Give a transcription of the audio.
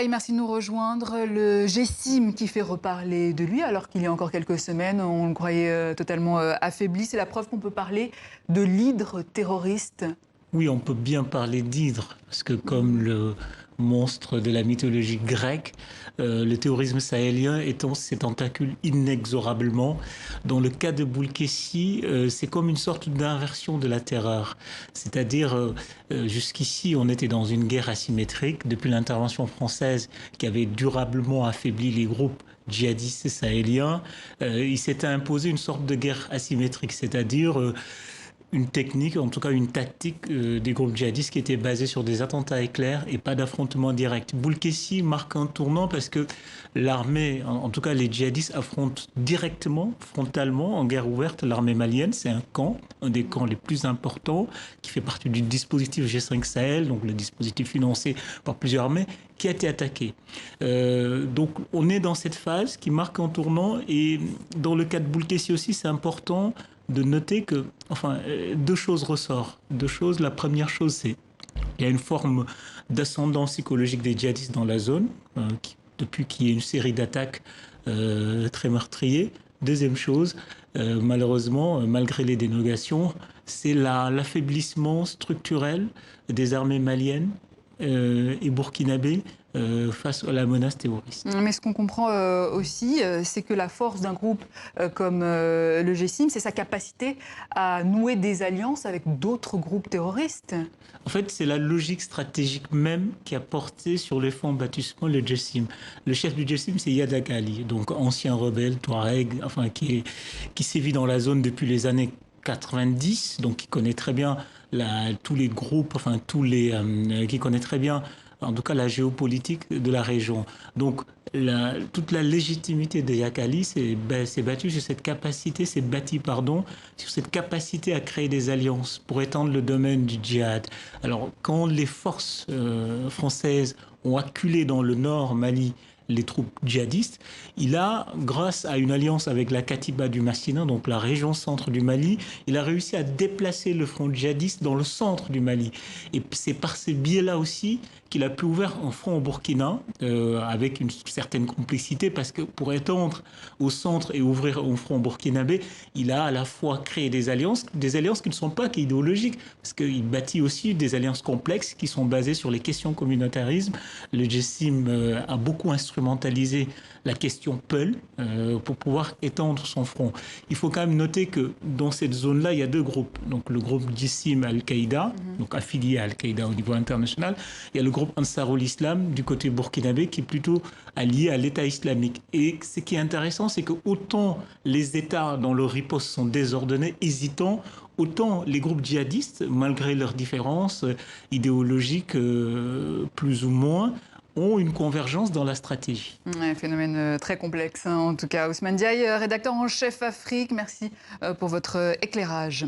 Merci de nous rejoindre. Le GSIM qui fait reparler de lui, alors qu'il y a encore quelques semaines, on le croyait totalement affaibli. C'est la preuve qu'on peut parler de l'hydre terroriste. Oui, on peut bien parler d'hydre, parce que comme le monstre de la mythologie grecque, le terrorisme sahélien étend ses tentacules inexorablement. Dans le cas de Boulkessi, c'est comme une sorte d'inversion de la terreur. C'est-à-dire, jusqu'ici, on était dans une guerre asymétrique, depuis l'intervention française qui avait durablement affaibli les groupes djihadistes sahéliens, il s'était imposé une sorte de guerre asymétrique, c'est-à-dire une technique, en tout cas une tactique des groupes djihadistes qui était basée sur des attentats éclairs et pas d'affrontement direct. Boulkessi marque un tournant parce que l'armée, en tout cas les djihadistes, affrontent directement, frontalement, en guerre ouverte, l'armée malienne. C'est un camp, un des camps les plus importants, qui fait partie du dispositif G5 Sahel, donc le dispositif financé par plusieurs armées, qui a été attaqué. Donc on est dans cette phase qui marque un tournant, et dans le cas de Boulkessi aussi, c'est important de noter que, enfin, deux choses ressortent. Deux choses. La première chose, c'est qu'il y a une forme d'ascendant psychologique des djihadistes dans la zone, depuis qu'il y a une série d'attaques très meurtriers. Deuxième chose, malheureusement, malgré les dénégations, c'est l'affaiblissement structurel des armées maliennes et burkinabé face à la menace terroriste. Mais ce qu'on comprend aussi, c'est que la force d'un groupe comme le GSIM, c'est sa capacité à nouer des alliances avec d'autres groupes terroristes. En fait, c'est la logique stratégique même qui a porté sur les fonds baptismaux le GSIM. Le chef du GSIM, c'est Yadak Ali, donc ancien rebelle Touareg, enfin qui sévit dans la zone depuis les années 90, donc qui connaît très bien tous les groupes, enfin qui connaît très bien, en tout cas, la géopolitique de la région. Donc, toute la légitimité de Yakali s'est battue sur cette capacité, sur cette capacité à créer des alliances pour étendre le domaine du djihad. Alors, quand les forces françaises ont acculé dans le nord Mali les troupes djihadistes, il a, grâce à une alliance avec la Katiba du Massina, donc la région centre du Mali, il a réussi à déplacer le front djihadiste dans le centre du Mali. Et c'est par ces biais-là aussi qu'il a pu ouvrir un front au Burkina, avec une certaine complicité, parce que pour étendre au centre et ouvrir un front burkinabé, il a à la fois créé des alliances qui ne sont pas qu'idéologiques, parce qu'il bâtit aussi des alliances complexes qui sont basées sur les questions communautarisme. Le GSIM a beaucoup instrumentalisé la question Peul pour pouvoir étendre son front. Il faut quand même noter que dans cette zone-là, il y a deux groupes. Donc le groupe GSIM Al-Qaïda, donc affilié à Al-Qaïda au niveau international. Il y a le groupe Ansarul Islam du côté burkinabé qui est plutôt allié à l'État islamique. Et ce qui est intéressant, c'est que autant les États dans leur riposte sont désordonnés, hésitants, autant les groupes djihadistes, malgré leurs différences idéologiques plus ou moins, ont une convergence dans la stratégie. Un phénomène très complexe, hein, en tout cas. Ousmane Diaye, rédacteur en chef Afrique, merci pour votre éclairage.